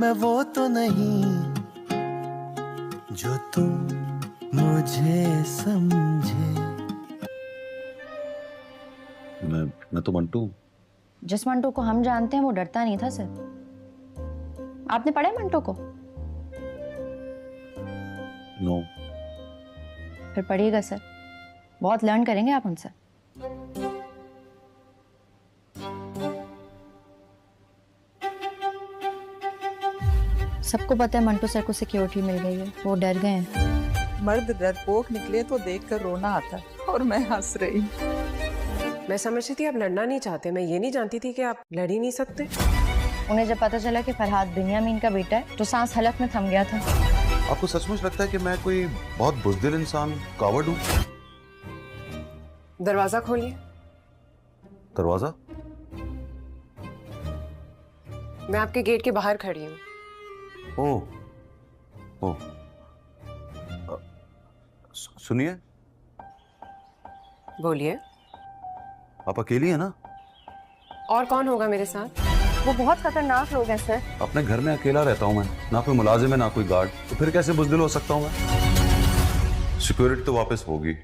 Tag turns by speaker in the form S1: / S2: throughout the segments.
S1: मैं वो तो नहीं जो तुम मुझे समझे।
S2: मैं तो मंटू।
S3: जिस मंटू को हम जानते हैं वो डरता नहीं था सर। आपने पढ़ा है मंटू को?
S2: नो।
S3: फिर पढ़िएगा सर, बहुत लर्न करेंगे आप उनसे। सबको पता है मंटू सर को सिक्योरिटी मिल गई है, वो डर गए हैं।
S4: मर्द डरपोक निकले तो देखकर रोना आता है, और मैं हंस रही।
S5: मैं समझती थी आप लड़ना नहीं चाहते, मैं ये नहीं जानती थी कि आप लड़ ही नहीं सकते।
S3: उन्हें जब पता चला कि फरहाद बिन्यामीन का बेटा है तो सांस हलक में थम गया था।
S2: आपको सचमुच लगता है कि मैं कोई बहुत बुज़दिल इंसान, कावर्ड हूँ?
S5: दरवाजा खोलिए।
S2: दरवाजा?
S5: मैं आपके गेट के बाहर खड़ी हूँ।
S2: ओह, ओह, सुनिए।
S5: बोलिए।
S2: आप अकेली हैं ना?
S5: और कौन होगा मेरे साथ?
S3: वो बहुत खतरनाक लोग हैं सर।
S2: अपने घर में अकेला रहता हूँ मैं, ना कोई मुलाजिम है ना कोई गार्ड, तो फिर कैसे बुज़दिल हो सकता हूँ मैं? सिक्योरिटी तो वापस होगी।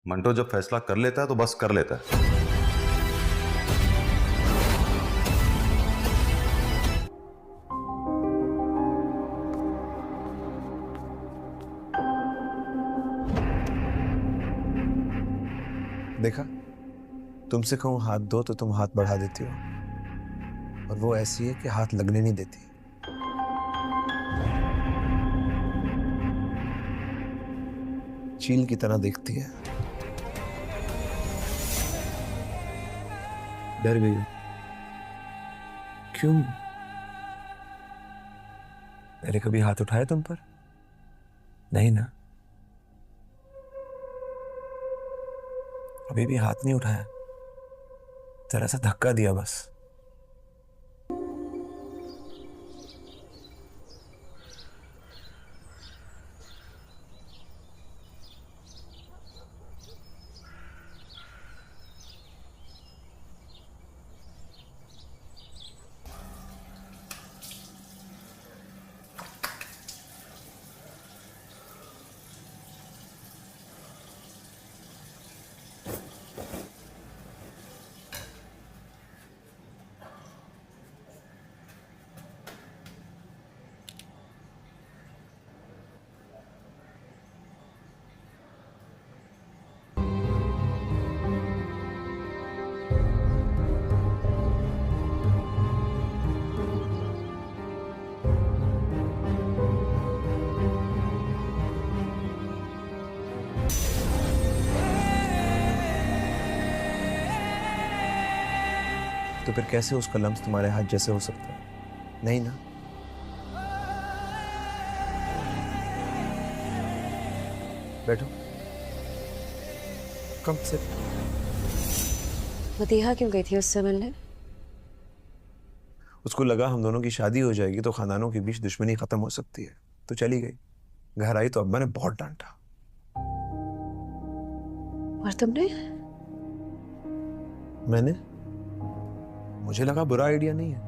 S2: मंटो जब फैसला कर लेता है तो बस कर लेता है।
S6: देखा, तुमसे कहूँ हाथ दो तो तुम हाथ बढ़ा देती हो, और वो ऐसी है कि हाथ लगने नहीं देती। चील की तरह देखती है। डर गई हो? क्यों? मैंने कभी हाथ उठाया तुम पर? नहीं ना? अभी भी हाथ नहीं उठाया, जरा सा धक्का दिया बस। तो फिर कैसे उसका लम्स तुम्हारे हाथ जैसे हो सकता है? नहीं ना? बैठो, कम से।
S5: मदीहा क्यों गई थी उससे मिलने?
S6: उसको लगा हम दोनों की शादी हो जाएगी तो खानदानों के बीच दुश्मनी खत्म हो सकती है, तो चली गई। घर आई तो अब्बा ने बहुत डांटा।
S5: और तुमने?
S6: मैंने? मुझे लगा बुरा आइडिया नहीं है,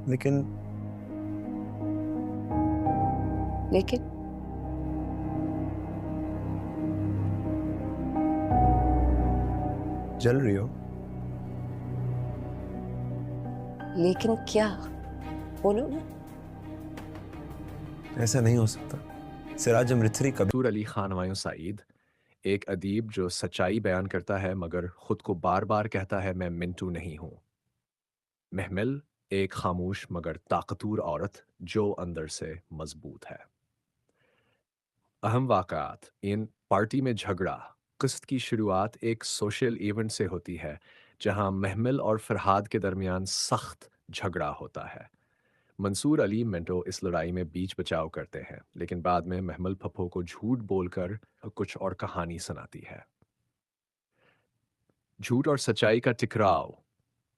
S6: लेकिन जल रही हो।
S5: लेकिन क्या? बोलो ना।
S6: ऐसा नहीं हो सकता। सिराज अमृतसरी कभी
S7: मंसूर अली खान हुमायूं सईद एक अदीब जो सच्चाई बयान करता है मगर खुद को बार बार कहता है मैं मिंटू नहीं हूं। महमिल एक खामोश मगर ताकतवर औरत जो अंदर से मजबूत है। अहम वाक़यात इन पार्टी में झगड़ा किस्त की शुरुआत एक सोशल इवेंट से होती है जहां महमिल और फरहाद के दरमियान सख्त झगड़ा होता है। मंसूर अली मिंटो इस लड़ाई में बीच बचाव करते हैं लेकिन बाद में महमल पप्पो को झूठ बोलकर कुछ और कहानी सुनाती है। झूठ और सच्चाई का टकराव।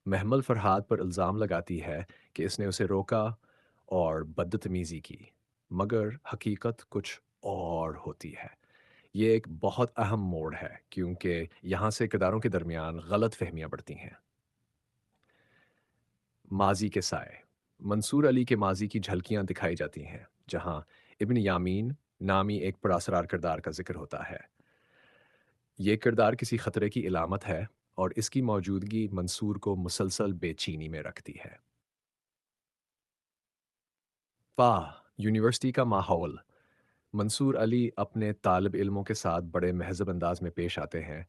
S7: महमल फरहाद पर इल्ज़ाम लगाती है कि इसने उसे रोका और बदतमीज़ी की, मगर हकीकत कुछ और होती है। ये एक बहुत अहम मोड़ है क्योंकि यहाँ से किरदारों के दरमियान गलत फहमियाँ बढ़ती हैं। माजी के साए। मंसूर अली के माजी की झलकियां दिखाई जाती हैं, जहां इब्न यामीन नामी एक पुरअसरार किरदार का जिक्र होता है। ये किरदार किसी खतरे की इलामत है और इसकी मौजूदगी मंसूर को मुसलसल बेचैनी में रखती है। वाह, यूनिवर्सिटी का माहौल। मंसूर अली अपने तालिब इल्मों के साथ बड़े महज़ब अंदाज में पेश आते हैं,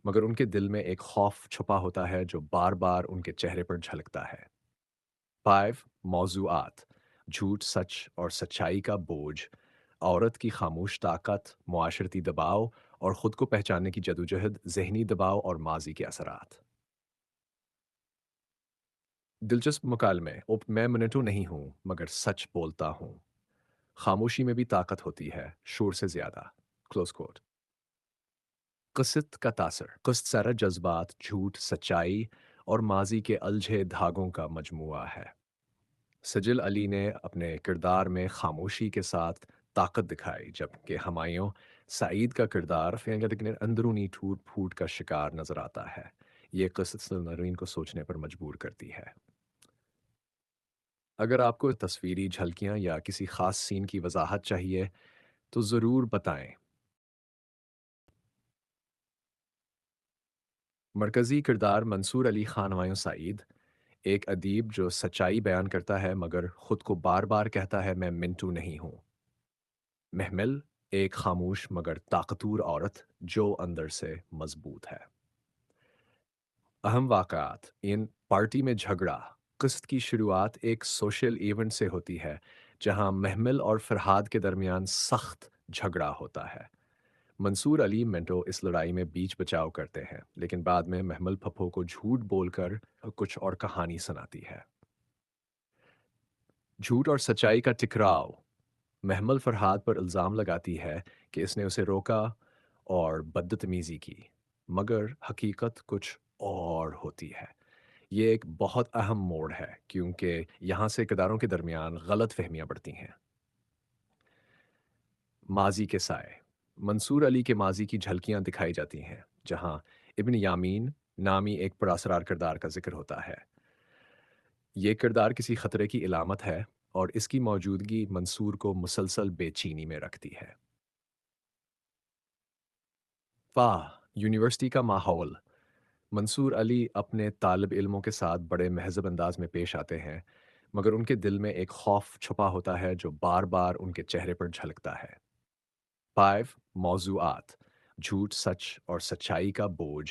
S7: मगर उनके दिल में एक खौफ छुपा होता है जो बार बार उनके चेहरे पर झलकता है। 5 मौज़ूआत, झूठ, सच और सच्चाई का बोझ, औरत की खामोश ताकत, मुआशरती दबाव और ख़ुद को पहचानने की जदोजहद, ज़हनी दबाव और माजी के असरात। दिलचस्प मुकालमे। मैं मिनटों नहीं हूँ मगर सच बोलता हूँ। खामोशी में भी ताकत होती है, शोर से ज़्यादा। Close quote. क़िस्त का तासर। क़िस्त सारा जज्बात, झूठ, सच्चाई और माजी के अलझे धागों का मजमुआ है। सजिल अली ने अपने किरदार में खामोशी के साथ ताकत दिखाई, जबकि हमायूं सईद का किरदार लेकिन अंदरूनी टूट फूट का शिकार नजर आता है। ये क़िस्त नरीन को सोचने पर मजबूर करती है। अगर आपको तस्वीरी झलकियां या किसी खास सीन की वजाहत चाहिए तो ज़रूर बताएं। मरकज़ी किरदार मंसूर अली खान हमायूं सईद, एक अदीब जो सच्चाई बयान करता है मगर खुद को बार बार कहता है मैं मिंटू नहीं हूँ। महमिल, एक खामोश मगर ताकतवर औरत जो अंदर से मजबूत है। अहम वाक़यात। इन पार्टी में झगड़ा। क़िस्त की शुरुआत एक सोशल इवेंट से होती है जहां महमिल और फरहाद के दरमियान सख्त झगड़ा होता है। मंसूर अली मिंटो इस लड़ाई में बीच बचाव करते हैं, लेकिन बाद में महमल फप्पो को झूठ बोलकर कुछ और कहानी सुनाती है। झूठ और सच्चाई का टकराव। महमल फरहाद पर इल्ज़ाम लगाती है कि इसने उसे रोका और बदतमीज़ी की, मगर हकीकत कुछ और होती है। ये एक बहुत अहम मोड़ है क्योंकि यहाँ से किरदारों के दरमियान गलत फहमियाँ बढ़ती हैं। माजी के साए। मंसूर अली के माजी की झलकियाँ दिखाई जाती हैं, जहाँ इब्न यामीन नामी एक पुरअसरार किरदार का जिक्र होता है। ये किरदार किसी खतरे की इलामत है और इसकी मौजूदगी मंसूर को मुसलसल बेचैनी में रखती है। वाह, यूनिवर्सिटी का माहौल। मंसूर अली अपने तालिब इल्मों के साथ बड़े महज़ब अंदाज में पेश आते हैं, मगर उनके दिल में एक खौफ छुपा होता है जो बार बार उनके चेहरे पर झलकता है। 5 मौज़ूआत, झूठ, सच और सच्चाई का बोझ,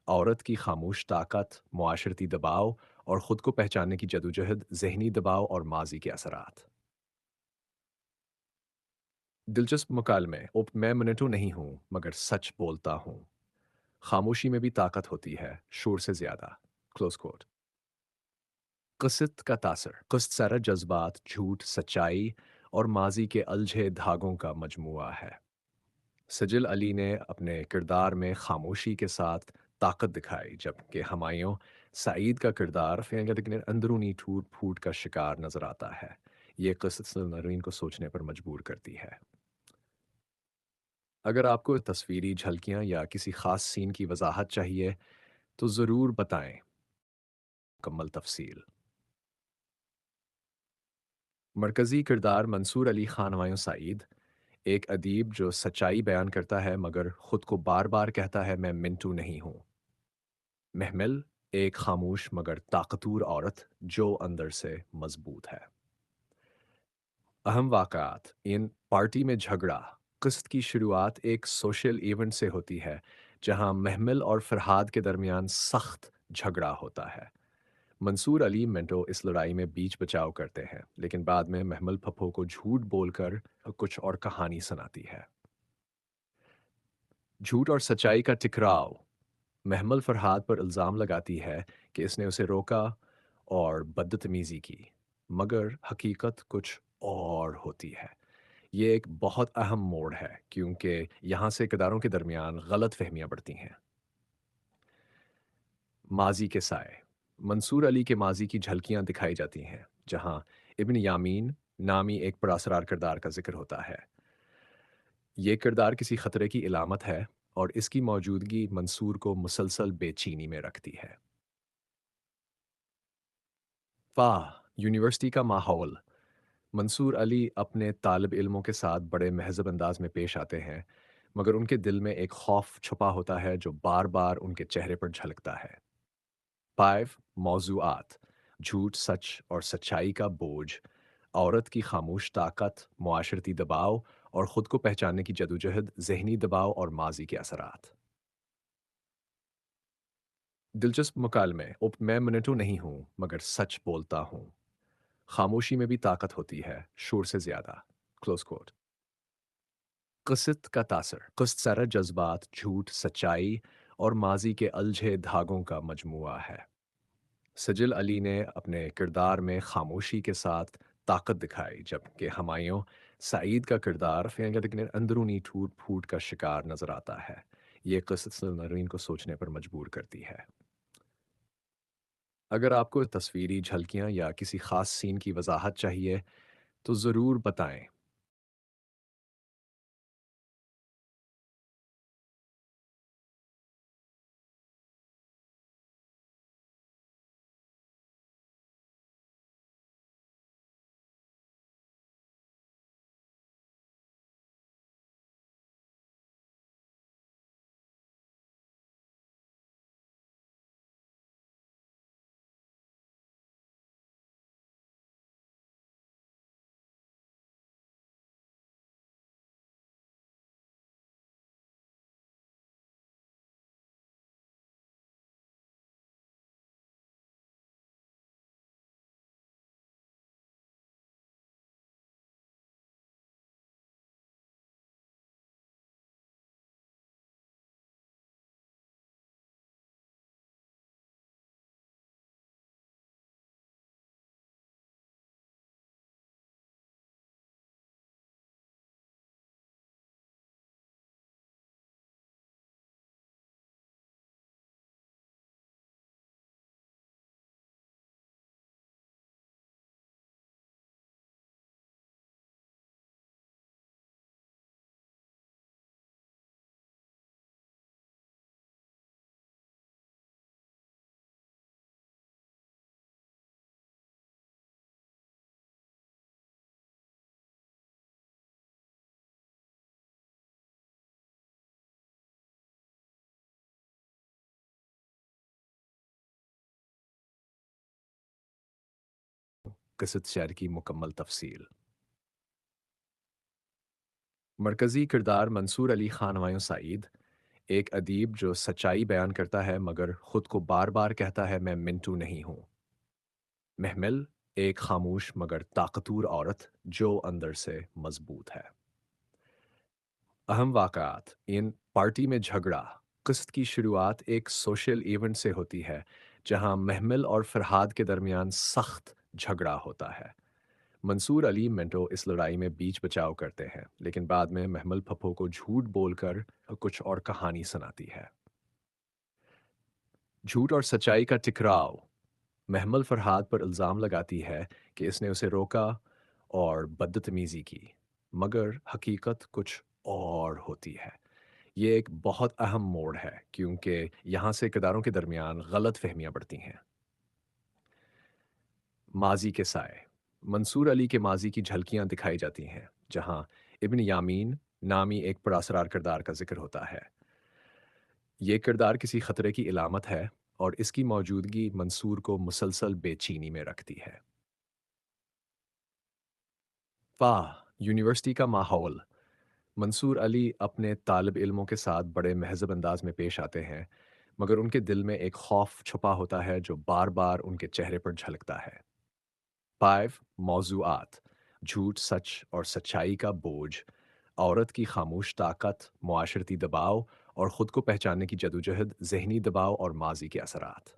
S7: औरत की खामोश ताकत, मुआशरती दबाव और ख़ुद को पहचानने की जदोजहद, ज़हनी दबाव और माजी के असरात। दिलचस्प मुकालमे। मैं मिनटों नहीं हूँ मगर सच बोलता हूँ। खामोशी में भी ताकत होती है, शोर से ज़्यादा। Close quote. क़िस्त का तासर। क़िस्त सारा जज्बात, झूठ, सच्चाई और माजी के अलझे धागों का मजमुआ है। सजिल अली ने अपने किरदार में खामोशी के साथ ताकत दिखाई, जबकि हमायूं सईद का किरदार लेकिन अंदरूनी टूट फूट का शिकार नजर आता है। ये क़िस्त नरीन को सोचने पर मजबूर करती है। अगर आपको तस्वीरी झलकियां या किसी खास सीन की वजाहत चाहिए तो ज़रूर बताएं। मुकम्मल तफसील। मरकज़ी किरदार मंसूर अली खान हमायूं सईद, एक अदीब जो सच्चाई बयान करता है मगर खुद को बार बार कहता है मैं मिंटू नहीं हूँ। महमिल, एक खामोश मगर ताकतवर औरत जो अंदर से मजबूत है। अहम वाक़यात। इन पार्टी में झगड़ा। क़िस्त की शुरुआत एक सोशल इवेंट से होती है जहां महमिल और फरहाद के दरमियान सख्त झगड़ा होता है। मंसूर अली मिंटो इस लड़ाई में बीच बचाव करते हैं, लेकिन बाद में महमल फप्पो को झूठ बोलकर कुछ और कहानी सुनाती है। झूठ और सच्चाई का टकराव। महमल फरहाद पर इल्ज़ाम लगाती है कि इसने उसे रोका और बदतमीज़ी की, मगर हकीकत कुछ और होती है। ये एक बहुत अहम मोड़ है क्योंकि यहाँ से किरदारों के दरमियान गलत फहमियाँ बढ़ती हैं। माजी के साए। मंसूर अली के माजी की झलकियां दिखाई जाती हैं, जहां इब्न यामीन नामी एक पुरअसरार किरदार का जिक्र होता है। ये किरदार किसी खतरे की इलामत है और इसकी मौजूदगी मंसूर को मुसलसल बेचैनी में रखती है। वाह, यूनिवर्सिटी का माहौल। मंसूर अली अपने तालिब इल्मों के साथ बड़े महज़ब अंदाज में पेश आते हैं, मगर उनके दिल में एक खौफ छुपा होता है जो बार बार उनके चेहरे पर झलकता है। 5 मौज़ूआत, झूठ, सच और सच्चाई का बोझ, औरत की खामोश ताकत, मुआशरती दबाव और ख़ुद को पहचानने की जदोजहद, ज़हनी दबाव और माजी के असरात। दिलचस्प मुकालमे। मैं मिनटू नहीं हूँ मगर सच बोलता हूँ। खामोशी में भी ताकत होती है, शोर से ज़्यादा। Close quote. क़िस्त का तासर। क़िस्त सारा जज्बात, झूठ, सच्चाई और माजी के अलझे धागों का मजमुआ है। सजिल अली ने अपने किरदार में खामोशी के साथ ताकत दिखाई, जबकि हमायूं सईद का किरदार लेकिन अंदरूनी टूट फूट का शिकार नजर आता है। ये क़िस्त नरीन को सोचने पर मजबूर करती है। अगर आपको तस्वीरी झलकियां या किसी खास सीन की वजाहत चाहिए तो ज़रूर बताएं। क़िस्त शायर की मुकम्मल तफसील। मरकज़ी किरदार मंसूर अली खान हमायूं सईद, एक अदीब जो सच्चाई बयान करता है मगर खुद को बार बार कहता है मैं मिंटू नहीं हूँ। महमिल, एक खामोश मगर ताकतवर औरत जो अंदर से मजबूत है। अहम वाक़यात। इन पार्टी में झगड़ा। क़िस्त की शुरुआत एक सोशल इवेंट से होती है जहां महमिल और फरहाद के दरमियान सख्त झगड़ा होता है। मंसूर अली मिंटो इस लड़ाई में बीच बचाव करते हैं, लेकिन बाद में महमल पप्पो को झूठ बोलकर कुछ और कहानी सुनाती है। झूठ और सच्चाई का टकराव। महमल फरहाद पर इल्ज़ाम लगाती है कि इसने उसे रोका और बदतमीज़ी की, मगर हकीकत कुछ और होती है। ये एक बहुत अहम मोड़ है क्योंकि यहाँ से किरदारों के दरमियान गलत फहमियाँ बढ़ती हैं। माजी के साए। मंसूर अली के माजी की झलकियां दिखाई जाती हैं, जहां इब्न यामीन नामी एक पुरअसरार किरदार का जिक्र होता है। ये किरदार किसी खतरे की इलामत है और इसकी मौजूदगी मंसूर को मुसलसल बेचैनी में रखती है। वाह, यूनिवर्सिटी का माहौल। मंसूर अली अपने तालिब इल्मों के साथ बड़े महज़ब अंदाज में पेश आते हैं, मगर उनके दिल में एक खौफ छुपा होता है जो बार बार उनके चेहरे पर झलकता है। 5 मौज़ूआत, झूठ, सच और सच्चाई का बोझ, औरत की खामोश ताकत, मुआशरती दबाव और ख़ुद को पहचानने की जदोजहद, ज़हनी दबाव और माजी के असरात।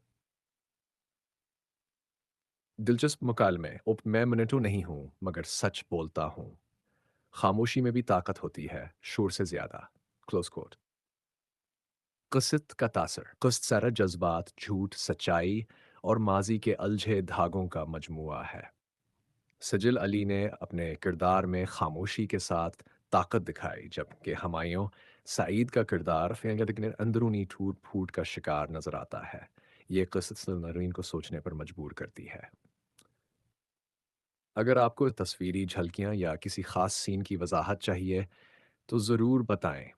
S7: दिलचस्प मुकालमे। मैं मिनटू नहीं हूँ मगर सच बोलता हूँ। खामोशी में भी ताकत होती है, शोर से ज़्यादा। Close quote. क़िस्त का तासर। क़िस्त सारा जज्बात, झूठ, सच्चाई और माजी के अलझे धागों का मजमुआ है। सजिल अली ने अपने किरदार में खामोशी के साथ ताकत दिखाई, जबकि हमायूं सईद का किरदार लेकिन अंदरूनी टूट फूट का शिकार नजर आता है। ये क़िस्त नरीन को सोचने पर मजबूर करती है। अगर आपको तस्वीरी झलकियां या किसी खास सीन की वजाहत चाहिए तो ज़रूर बताएं।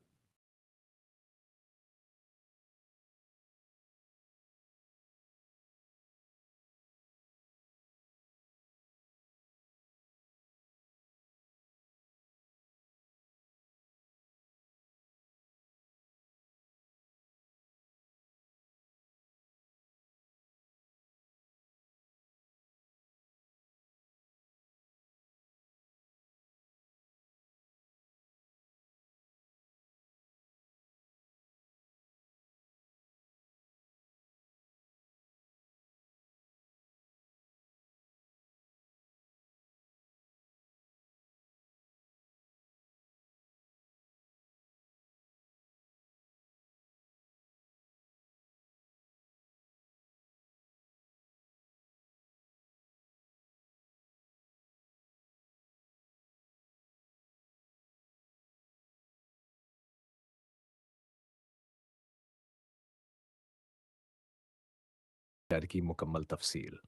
S7: शहर की मुकम्मल तफसील।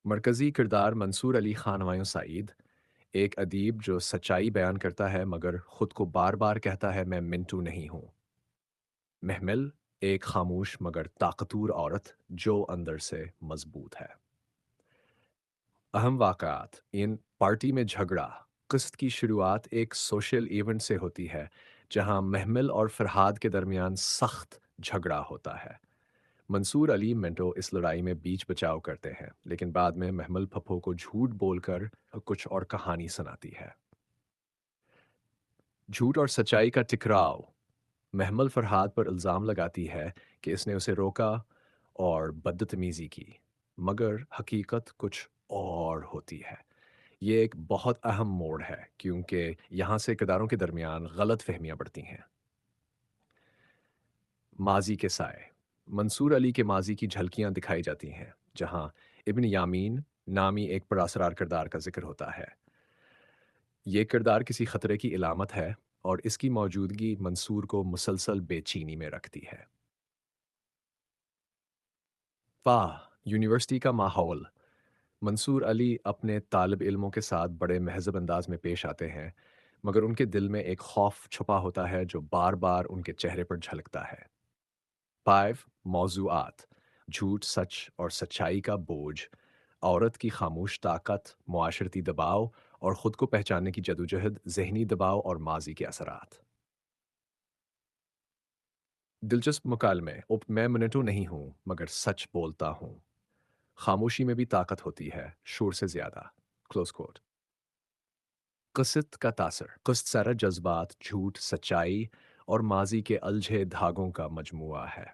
S7: मरकज़ी किरदार मंसूर अली खानवायों सईद, एक अदीब जो सच्चाई बयान करता है मगर खुद को बार बार कहता है मैं मिंटू नहीं हूँ। महमिल, एक खामोश मगर ताकतवर औरत जो अंदर से मजबूत है। अहम वाक़यात इन पार्टी में झगड़ा। क़िस्त की शुरुआत एक सोशल इवेंट से होती है जहां महमिल और फरहाद के दरमियान सख्त झगड़ा होता है। मंसूर अली मिंटो इस लड़ाई में बीच बचाव करते हैं, लेकिन बाद में महमिल पप्पो को झूठ बोलकर कुछ और कहानी सुनाती है। झूठ और सच्चाई का टकराव। महमल फरहाद पर इल्ज़ाम लगाती है कि इसने उसे रोका और बदतमीज़ी की, मगर हकीकत कुछ और होती है। ये एक बहुत अहम मोड़ है क्योंकि यहाँ से किरदारों के दरमियान गलत फहमियाँ बढ़ती हैं। माजी के साए। मंसूर अली के माजी की झलकियाँ दिखाई जाती हैं, जहाँ इब्न यामीन नामी एक पुरअसरार किरदार का जिक्र होता है। ये किरदार किसी खतरे की इलामत है और इसकी मौजूदगी मंसूर को मुसलसल बेचैनी में रखती है। वाह, यूनिवर्सिटी का माहौल। मंसूर अली अपने तालिब इल्मों के साथ बड़े महज़ब अंदाज में पेश आते हैं, मगर उनके दिल में एक खौफ छुपा होता है जो बार बार उनके चेहरे पर झलकता है। 5 मौज़ूआत। झूठ, सच और सच्चाई का बोझ, औरत की खामोश ताकत, मुआशरती दबाव और ख़ुद को पहचानने की जदोजहद, ज़हनी दबाव और माजी के असरात। दिलचस्प मुकालमे। मैं मिनटू नहीं हूँ मगर सच बोलता हूँ। खामोशी में भी ताकत होती है, शोर से ज़्यादा। Close quote. क़िस्त का तासर। क़िस्त सारा जज्बात, झूठ, सच्चाई और माजी के अलझे धागों का मजमुआ है।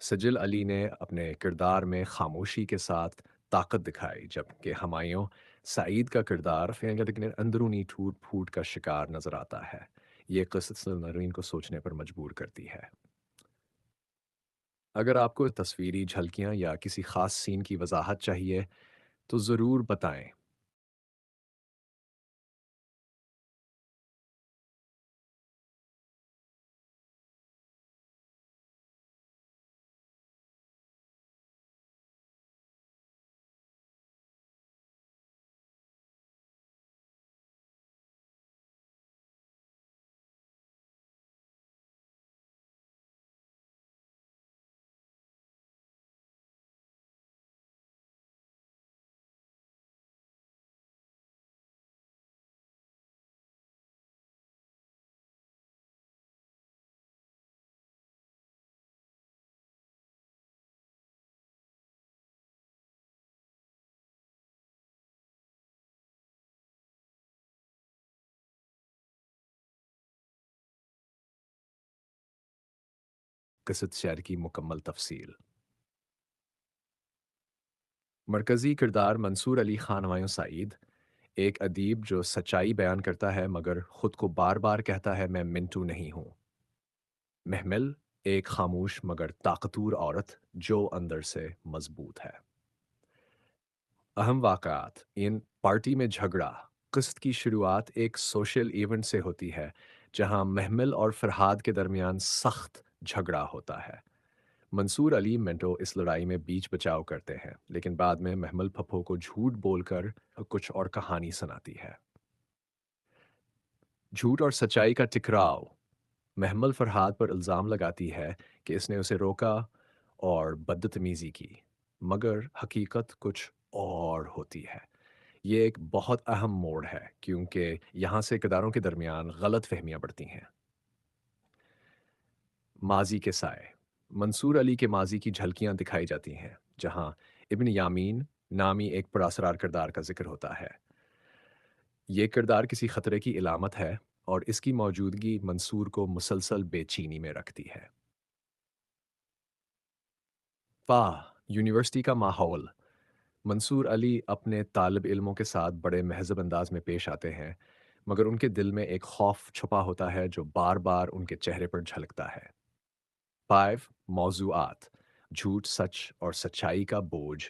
S7: सजिल अली ने अपने किरदार में खामोशी के साथ ताकत दिखाई, जबकि हमायूं सईद का किरदार लेकिन अंदरूनी टूट फूट का शिकार नजर आता है। ये क़िस्त नरीन को सोचने पर मजबूर करती है। अगर आपको तस्वीरी झलकियां या किसी खास सीन की वजाहत चाहिए तो ज़रूर बताएं। क़िस्त शायर की मुकम्मल तफसील। मरकज़ी किरदार मंसूर अली खानवायों सईद, एक अदीब जो सच्चाई बयान करता है मगर खुद को बार बार कहता है मैं मिंटू नहीं हूँ। महमिल, एक खामोश मगर ताकतवर औरत जो अंदर से मजबूत है। अहम वाक़यात इन पार्टी में झगड़ा। क़िस्त की शुरुआत एक सोशल इवेंट से होती है जहां महमिल और फरहाद के दरमियान सख्त झगड़ा होता है, मंसूर अली मिंटो इस लड़ाई में बीच बचाव करते हैं, लेकिन बाद में महमल पप्पो को झूठ बोलकर कुछ और कहानी सुनाती है। झूठ और सच्चाई का टकराव। महमल फरहाद पर इल्ज़ाम लगाती है कि इसने उसे रोका और बदतमीज़ी की, मगर हकीकत कुछ और होती है। ये एक बहुत अहम मोड़ है क्योंकि यहाँ से किरदारों के दरमियान गलत फहमियाँ बढ़ती हैं। माजी के साए। मंसूर अली के माजी की झलकियाँ दिखाई जाती हैं, जहाँ इब्न यामीन नामी एक पुरअसरार किरदार का जिक्र होता है। ये किरदार किसी खतरे की इलामत है और इसकी मौजूदगी मंसूर को मुसलसल बेचैनी में रखती है। वाह, यूनिवर्सिटी का माहौल। मंसूर अली अपने तालिब इल्मों के साथ बड़े महज़ब अंदाज में पेश आते हैं, मगर उनके दिल में एक खौफ छुपा होता है जो बार बार उनके चेहरे पर झलकता है। 5 मौज़ूआत। झूठ, सच और सच्चाई का बोझ,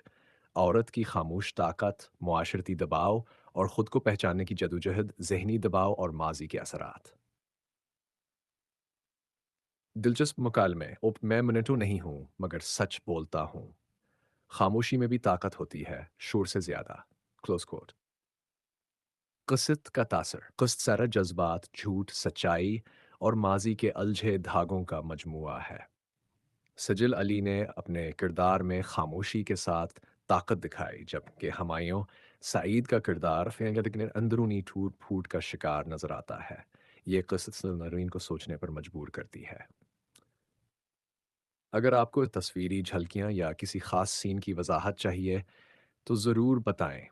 S7: औरत की खामोश ताकत, मुआशरती दबाव और ख़ुद को पहचानने की जदोजहद, ज़हनी दबाव और माजी के असरात। दिलचस्प मुकालमे। मैं मिनटों नहीं हूँ मगर सच बोलता हूँ। खामोशी में भी ताकत होती है, शोर से ज़्यादा। Close quote. क़िस्त का तासर। क़िस्त सारा जज्बात, झूठ, सच्चाई और माजी के अलझे धागों का मजमुआ है। सजिल अली ने अपने किरदार में खामोशी के साथ ताकत दिखाई, जबकि हुमायूं सईद का किरदार लेकिन अंदरूनी टूट फूट का शिकार नजर आता है। ये क़िस्त नरीन को सोचने पर मजबूर करती है। अगर आपको तस्वीरी झलकियाँ या किसी खास सीन की वजाहत चाहिए तो ज़रूर बताएं।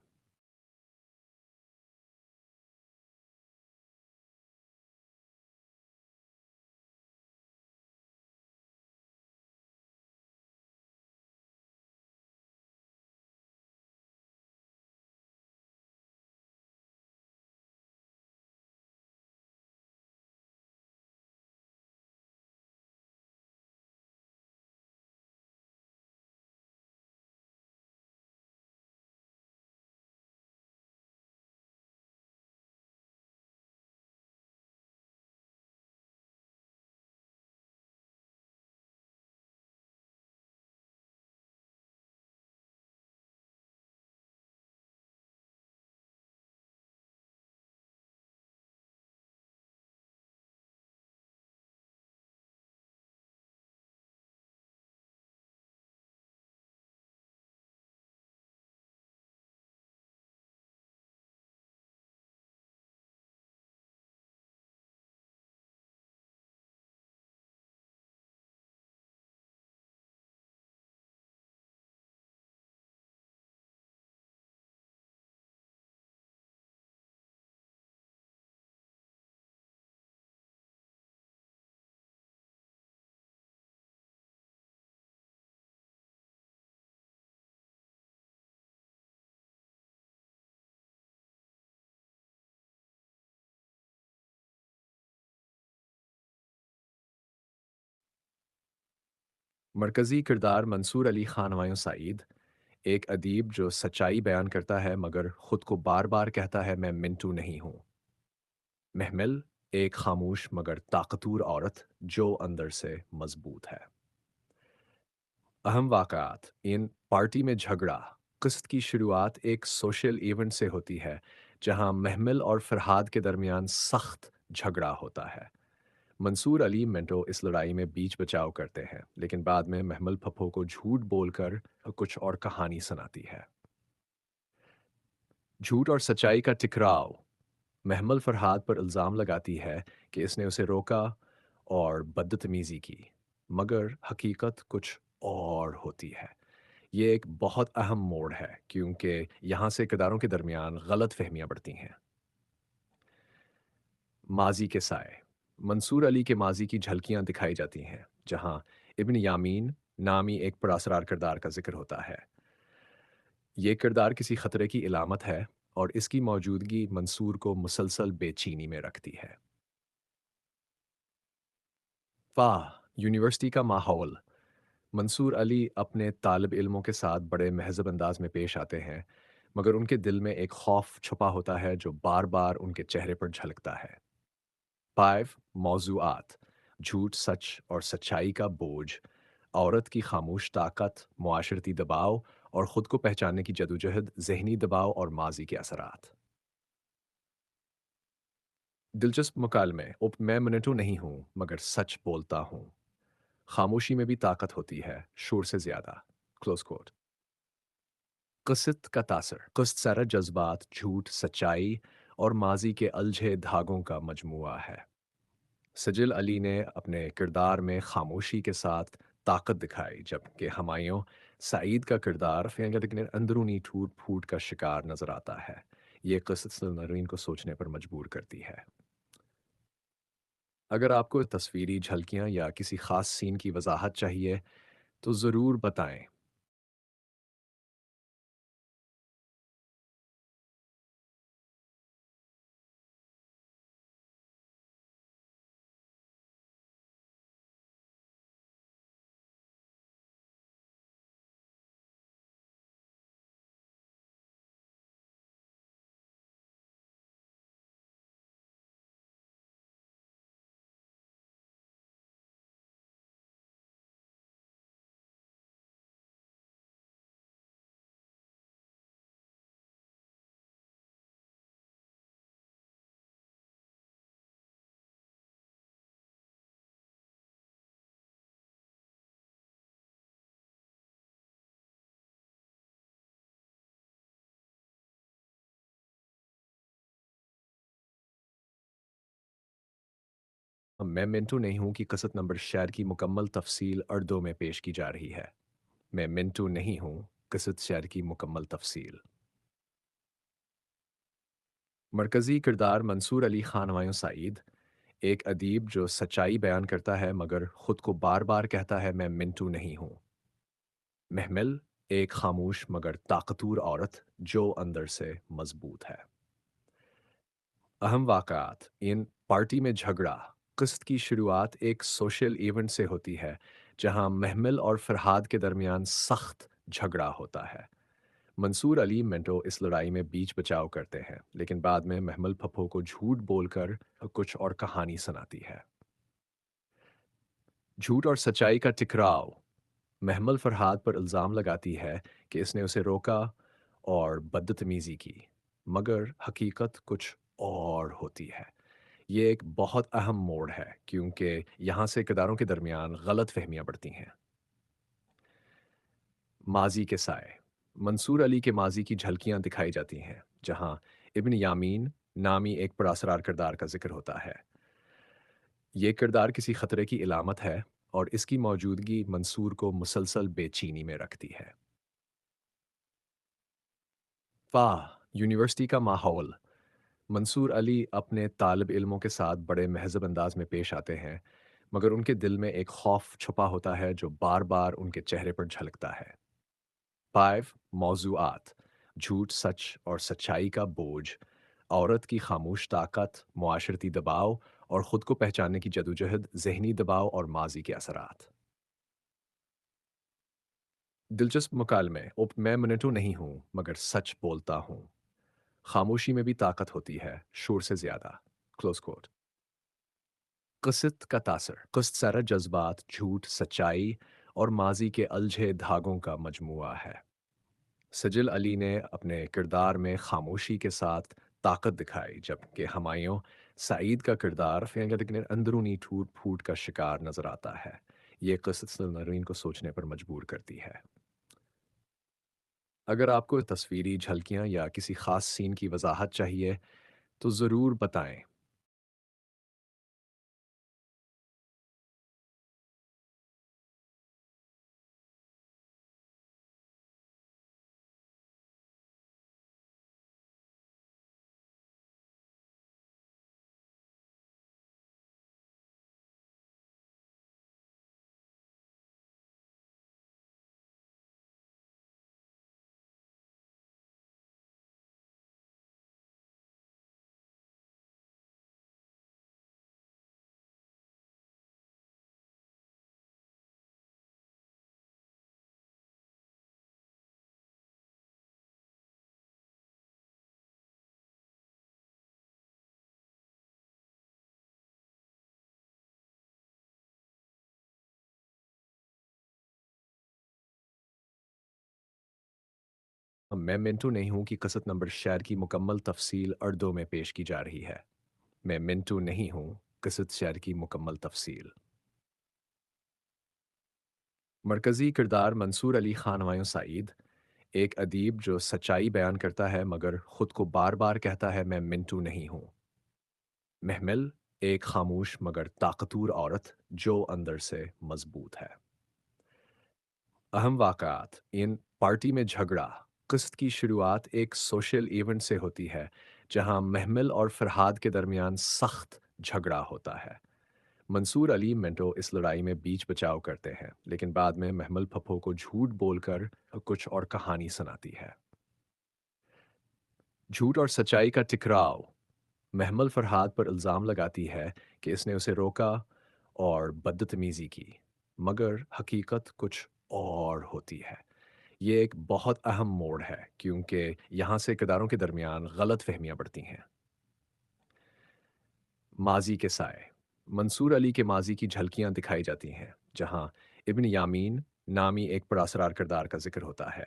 S7: मरकज़ी किरदार मंसूर अली खान हुमायूं सईद, एक अदीब जो सच्चाई बयान करता है मगर खुद को बार बार कहता है मैं मिंटू नहीं हूँ। महमिल, एक खामोश मगर ताकतवर औरत जो अंदर से मजबूत है। अहम वाक़यात। इन पार्टी में झगड़ा। क़िस्त की शुरुआत एक सोशल इवेंट से होती है जहां महमिल और फरहाद के दरमियान सख्त झगड़ा होता है। मंसूर अली मिंटो इस लड़ाई में बीच बचाव करते हैं, लेकिन बाद में महमल पप्पो को झूठ बोलकर कुछ और कहानी सुनाती है। झूठ और सच्चाई का टकराव। महमल फरहाद पर इल्ज़ाम लगाती है कि इसने उसे रोका और बदतमीज़ी की, मगर हकीकत कुछ और होती है। ये एक बहुत अहम मोड़ है क्योंकि यहाँ से किरदारों के दरमियान गलत फहमियाँ बढ़ती हैं। माजी के साए। मंसूर अली के माजी की झलकियाँ दिखाई जाती हैं, जहाँ इब्न यामीन नामी एक पुरअसरार किरदार का जिक्र होता है। ये किरदार किसी खतरे की इलामत है और इसकी मौजूदगी मंसूर को मुसलसल बेचैनी में रखती है। वाह, यूनिवर्सिटी का माहौल। मंसूर अली अपने तालिब इल्मों के साथ बड़े महज़ब अंदाज में पेश आते हैं, मगर उनके दिल में एक खौफ छुपा होता है जो बार बार उनके चेहरे पर झलकता है। 5 मौज़ूआत। झूठ, सच और सच्चाई का बोझ, औरत की खामोश ताकत, मुआशरती दबाव और ख़ुद को पहचानने की जदोजहद, ज़हनी दबाव और माज़ी के असरात। दिलचस्प मुकालमे मैं मिनटों नहीं हूँ मगर सच बोलता हूँ। खामोशी में भी ताकत होती है, शोर से ज़्यादा। Close quote. क़िस्त का तासर क़िस्त सारा जज्बात, झूठ, सच्चाई और माजी के अलझे धागों का मजमूआ है। सजिल अली ने अपने किरदार में खामोशी के साथ ताकत दिखाई, जबकि हुमायूं सईद का किरदार लेकिन अंदरूनी टूट फूट का शिकार नजर आता है। ये क़िस्त नरीन को सोचने पर मजबूर करती है। अगर आपको तस्वीरी झलकियां या किसी खास सीन की वजाहत चाहिए तो ज़रूर बताएं। मैं मिंटू नहीं हूं कि कसत नंबर शायर की मुकम्मल तफसील अर्दों में पेश की जा रही है। मैं मिंटू नहीं हूं, कसत शायर की मुकम्मल तफसील। मरकज़ी किरदार मंसूर अली खान हुमायूं सईद, एक अदीब जो सच्चाई बयान करता है मगर खुद को बार बार कहता है मैं मिंटू नहीं हूँ। महमिल, एक खामोश मगर ताकतवर औरत जो अंदर से मजबूत है। अहम वाक़यात इन पार्टी में झगड़ा। क़िस्त की शुरुआत एक सोशल इवेंट से होती है जहां महमिल और फरहाद के दरमियान सख्त झगड़ा होता है। मंसूर अली मिंटो इस लड़ाई में बीच बचाव करते हैं, लेकिन बाद में महमल पप्पो को झूठ बोलकर कुछ और कहानी सुनाती है। झूठ और सच्चाई का टकराव। महमल फरहाद पर इल्ज़ाम लगाती है कि इसने उसे रोका और बदतमीज़ी की, मगर हकीकत कुछ और होती है। ये एक बहुत अहम मोड़ है क्योंकि यहाँ से किरदारों के दरमियान गलत फहमियाँ बढ़ती हैं। माजी के साए। मंसूर अली के माजी की झलकियाँ दिखाई जाती हैं, जहाँ इब्न यामीन नामी एक पुरअसरार किरदार का जिक्र होता है। ये किरदार किसी खतरे की इलामत है और इसकी मौजूदगी मंसूर को मुसलसल बेचैनी में रखती है। फाह, यूनिवर्सिटी का माहौल। मंसूर अली अपने तालिब इल्मों के साथ बड़े महज़ब अंदाज में पेश आते हैं, मगर उनके दिल में एक खौफ छुपा होता है जो बार बार उनके चेहरे पर झलकता है। 5 मौज़ूआत। झूठ, सच और सच्चाई का बोझ, औरत की खामोश ताकत, मुआशरती दबाव और ख़ुद को पहचानने की जदोजहद, ज़हनी दबाव और माजी के असरात। दिलचस्प मुकालमे मैं मिनटू नहीं हूँ मगर सच बोलता हूँ। खामोशी में भी ताकत होती है, शोर से ज़्यादा। Close quote. क़िस्त का तासर क़िस्त सारा जज्बात, झूठ, सच्चाई और माजी के अलझे धागों का मजमूआ है। सजिल अली ने अपने किरदार में खामोशी के साथ ताकत दिखाई, जबकि हुमायूं सईद का किरदार लेकिन अंदरूनी टूट फूट का शिकार नजर आता है। ये क़िस्त नरीन को सोचने पर मजबूर करती है। अगर आपको तस्वीरी झलकियां या किसी खास सीन की वजाहत चाहिए तो ज़रूर बताएं। मैं मिंटू नहीं हूं कि कसरत नंबर शहर की मुकम्मल तफसील उर्दू में पेश की जा रही है। मैं मिंटू नहीं हूं कसरत शहर की मुकम्मल तफसील। मरकज़ी किरदार मंसूर अली खान हुमायूं सईद, एक अदीब जो सच्चाई बयान करता है मगर खुद को बार बार कहता है मैं मिंटू नहीं हूँ। महमिल, एक खामोश मगर ताकतवर औरत जो अंदर से मजबूत है। अहम वाक़ात इन पार्टी में झगड़ा। क़िस्त की शुरुआत एक सोशल इवेंट से होती है जहां महमिल और फरहाद के दरमियान सख्त झगड़ा होता है। मंसूर अली मिंटो इस लड़ाई में बीच बचाव करते हैं, लेकिन बाद में महमल फप्पो को झूठ बोलकर कुछ और कहानी सुनाती है। झूठ और सच्चाई का टकराव। महमल फरहाद पर इल्ज़ाम लगाती है कि इसने उसे रोका और बदतमीज़ी की, मगर हकीकत कुछ और होती है। ये एक बहुत अहम मोड़ है क्योंकि यहाँ से किरदारों के दरमियान गलत फहमियाँ बढ़ती हैं। माजी के साए। मंसूर अली के माजी की झलकियाँ दिखाई जाती हैं, जहाँ इब्न यामीन नामी एक पुरअसरार किरदार का जिक्र होता है।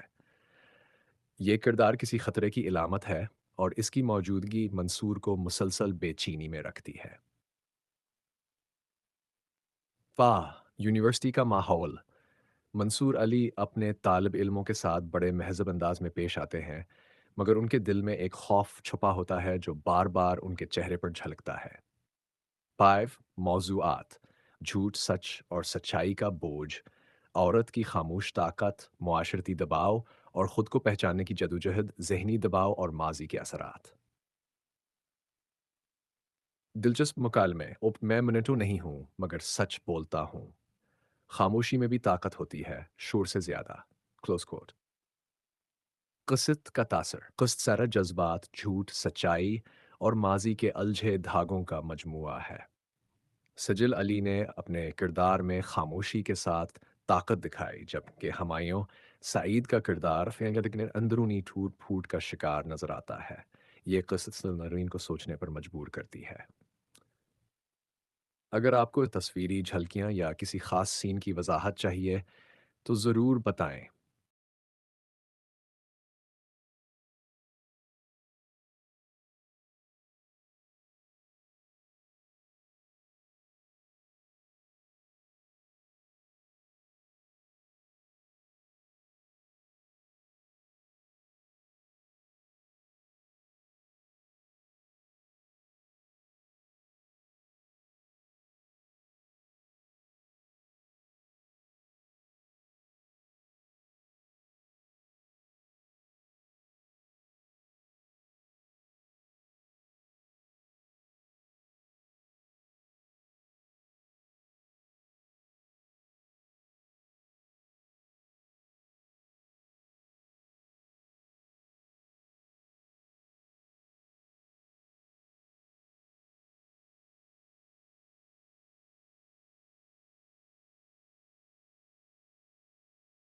S7: ये किरदार किसी खतरे की इलामत है और इसकी मौजूदगी मंसूर को मुसलसल बेचैनी में रखती है। वाह! यूनिवर्सिटी का माहौल। मंसूर अली अपने तालिब इल्मों के साथ बड़े महज़ब अंदाज में पेश आते हैं, मगर उनके दिल में एक खौफ छुपा होता है जो बार बार उनके चेहरे पर झलकता है। 5 मौज़ूआत। झूठ, सच और सच्चाई का बोझ, औरत की खामोश ताकत, मुआशरती दबाव और ख़ुद को पहचानने की जदोजहद, ज़हनी दबाव और माजी के असरात। दिलचस्प मुकालमे। मैं मिनटू नहीं हूँ मगर सच बोलता हूँ। खामोशी में भी ताकत होती है, शोर से ज़्यादा। Close quote. क़िस्त का तासर। क़िस्त सारा जज्बात, झूठ, सच्चाई और माजी के अलझे धागों का मजमुआ है। सजिल अली ने अपने किरदार में खामोशी के साथ ताकत दिखाई, जबकि हुमायूं सईद का किरदार फिर अंदरूनी टूट फूट का शिकार नजर आता है। ये क़िस्त नरीन को सोचने पर मजबूर करती है। अगर आपको तस्वीरी झलकियाँ या किसी खास सीन की वजाहत चाहिए तो ज़रूर बताएं।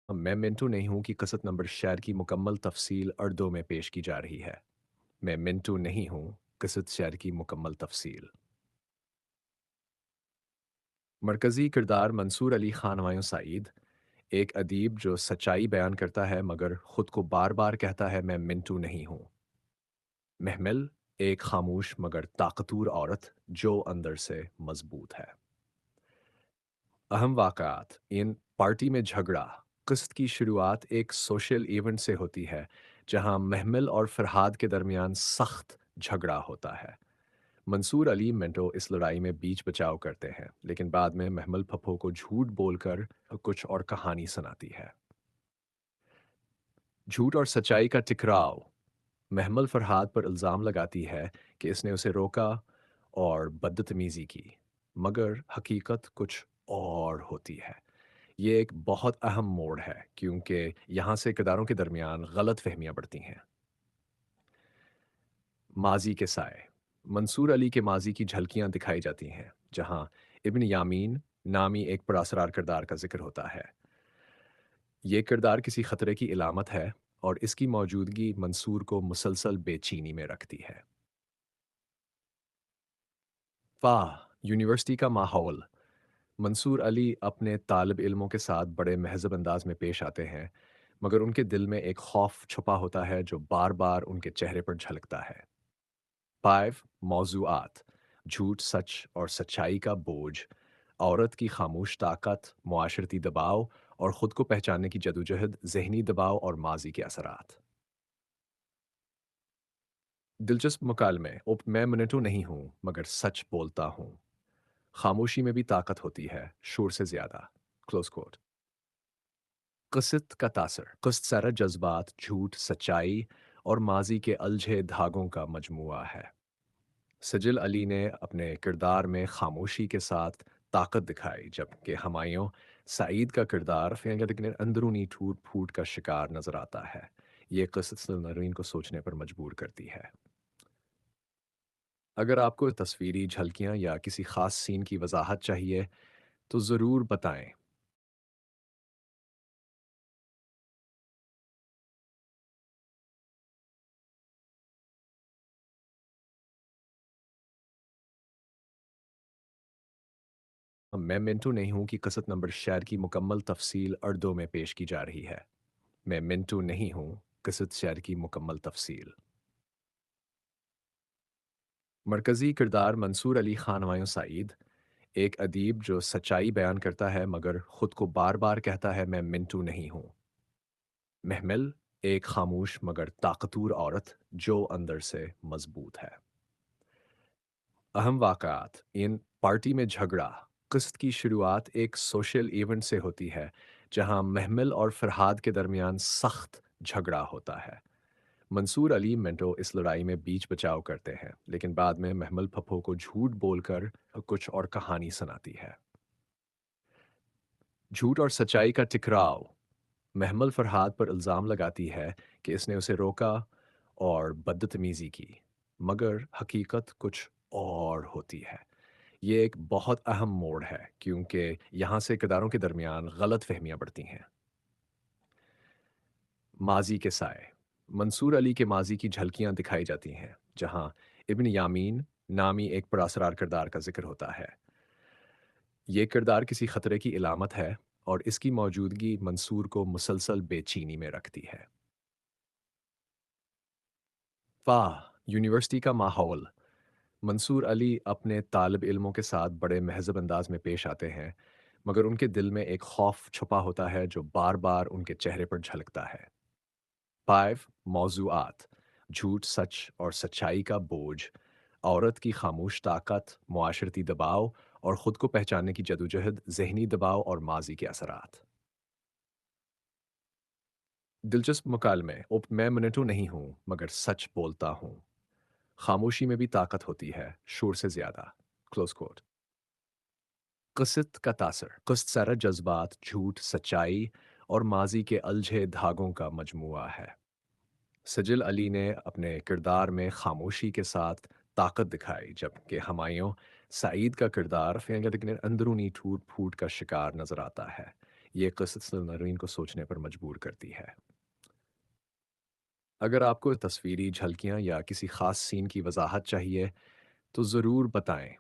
S7: मैं मिंटू नहीं हूँ कि कसरत नंबर शहर की मुकम्मल तफसील उर्दू में पेश की जा रही है। मैं मिंटू नहीं हूँ कसरत शहर की मुकम्मल तफसील। मरकज़ी किरदार मंसूर अली खान हुमायूं सईद, एक अदीब जो सच्चाई बयान करता है मगर खुद को बार बार कहता है मैं मिंटू नहीं हूँ। महमिल, एक खामोश मगर ताकतवर औरत जो अंदर से मजबूत है। अहम वाक़ात इन पार्टी में झगड़ा। क़िस्त की शुरुआत एक सोशल इवेंट से होती है जहां महमिल और फरहाद के दरमियान सख्त झगड़ा होता है। मंसूर अली मिंटो इस लड़ाई में बीच बचाव करते हैं, लेकिन बाद में महमल फप्पो को झूठ बोलकर कुछ और कहानी सुनाती है। झूठ और सच्चाई का टकराव। महमल फरहाद पर इल्ज़ाम लगाती है कि इसने उसे रोका और बदतमीज़ी की, मगर हकीकत कुछ और होती है। ये एक बहुत अहम मोड़ है क्योंकि यहाँ से किरदारों के दरमियान गलत फहमियाँ बढ़ती हैं। माजी के साए। मंसूर अली के माजी की झलकियाँ दिखाई जाती हैं, जहाँ इब्न यामीन नामी एक पुरअसरार किरदार का जिक्र होता है। ये किरदार किसी खतरे की इलामत है और इसकी मौजूदगी मंसूर को मुसलसल बेचैनी में रखती है। वाह! यूनिवर्सिटी का माहौल। मंसूर अली अपने तालिब इल्मों के साथ बड़े महज़ब अंदाज में पेश आते हैं, मगर उनके दिल में एक खौफ छुपा होता है जो बार बार उनके चेहरे पर झलकता है। 5 मौजूआत, झूठ, सच और सच्चाई का बोझ, औरत की खामोश ताकत, मुआशरती दबाव और ख़ुद को पहचानने की जदोजहद, ज़हनी दबाव और माजी के असरात। दिलचस्प मुकालमे। मैं मिनटों नहीं हूँ मगर सच बोलता हूँ। खामोशी में भी ताकत होती है, शोर से ज़्यादा। Close quote. क़िस्त का तासर। क़िस्त सारा जज्बात, झूठ, सच्चाई और माजी के अलझे धागों का मजमुआ है। सजिल अली ने अपने किरदार में खामोशी के साथ ताकत दिखाई, जबकि हमायूं सईद का किरदार लेकिन अंदरूनी टूट फूट का शिकार नजर आता है। ये क़िस्त नरीन को सोचने पर मजबूर करती है। अगर आपको तस्वीरी झलकियां या किसी खास सीन की वजाहत चाहिए तो ज़रूर बताएं। मैं मिंटू नहीं हूं कि क़िस्त नंबर शायर की मुकम्मल तफसील अर्दों में पेश की जा रही है। मैं मिंटू नहीं हूं, क़िस्त शायर की मुकम्मल तफसील। मरकज़ी किरदार मंसूर अली खान हमायूं सईद, एक अदीब जो सच्चाई बयान करता है मगर खुद को बार बार कहता है मैं मिंटू नहीं हूँ। महमिल, एक खामोश मगर ताकतवर औरत जो अंदर से मजबूत है। अहम वाक़ात। इन पार्टी में झगड़ा। क़िस्त की शुरुआत एक सोशल इवेंट से होती है जहां महमिल और फरहाद के दरमियान सख्त झगड़ा होता है। मंसूर अली मिंटो इस लड़ाई में बीच बचाव करते हैं, लेकिन बाद में महमल फप्पो को झूठ बोलकर कुछ और कहानी सुनाती है। झूठ और सच्चाई का टकराव। महमल फरहाद पर इल्ज़ाम लगाती है कि इसने उसे रोका और बदतमीज़ी की, मगर हकीकत कुछ और होती है। ये एक बहुत अहम मोड़ है क्योंकि यहाँ से किरदारों के दरमियान गलत फहमियाँ बढ़ती हैं। माजी के साए। मंसूर अली के माजी की झलकियां दिखाई जाती हैं, जहां इब्न यामीन नामी एक पुरअसरार किरदार का जिक्र होता है। ये किरदार किसी खतरे की इलामत है और इसकी मौजूदगी मंसूर को मुसलसल बेचैनी में रखती है। वाह, यूनिवर्सिटी का माहौल। मंसूर अली अपने तालिब इल्मों के साथ बड़े महज़ब अंदाज में पेश आते हैं, मगर उनके दिल में एक खौफ छुपा होता है जो बार बार उनके चेहरे पर झलकता है। 5 मौजूआत, झूठ, सच और सच्चाई का बोझ, औरत की खामोश ताकत, मुआशरती दबाव और ख़ुद को पहचानने की जदोजहद, ज़हनी दबाव और माजी के असरात। दिलचस्प मुकालमे। मैं मिनटू नहीं हूँ मगर सच बोलता हूँ। खामोशी में भी ताकत होती है, शोर से ज़्यादा। Close quote. क़िस्त का तासर। क़िस्त सारा जज्बात, झूठ, सच्चाई और माजी के अलझे धागों का मजमुआ है। सजिल अली ने अपने किरदार में खामोशी के साथ ताकत दिखाई, जबकि हमायूं सईद का किरदार लेकिन अंदरूनी टूट फूट का शिकार नजर आता है। ये क़िस्त नरीन को सोचने पर मजबूर करती है। अगर आपको तस्वीरी झलकियां या किसी खास सीन की वजाहत चाहिए तो ज़रूर बताएं।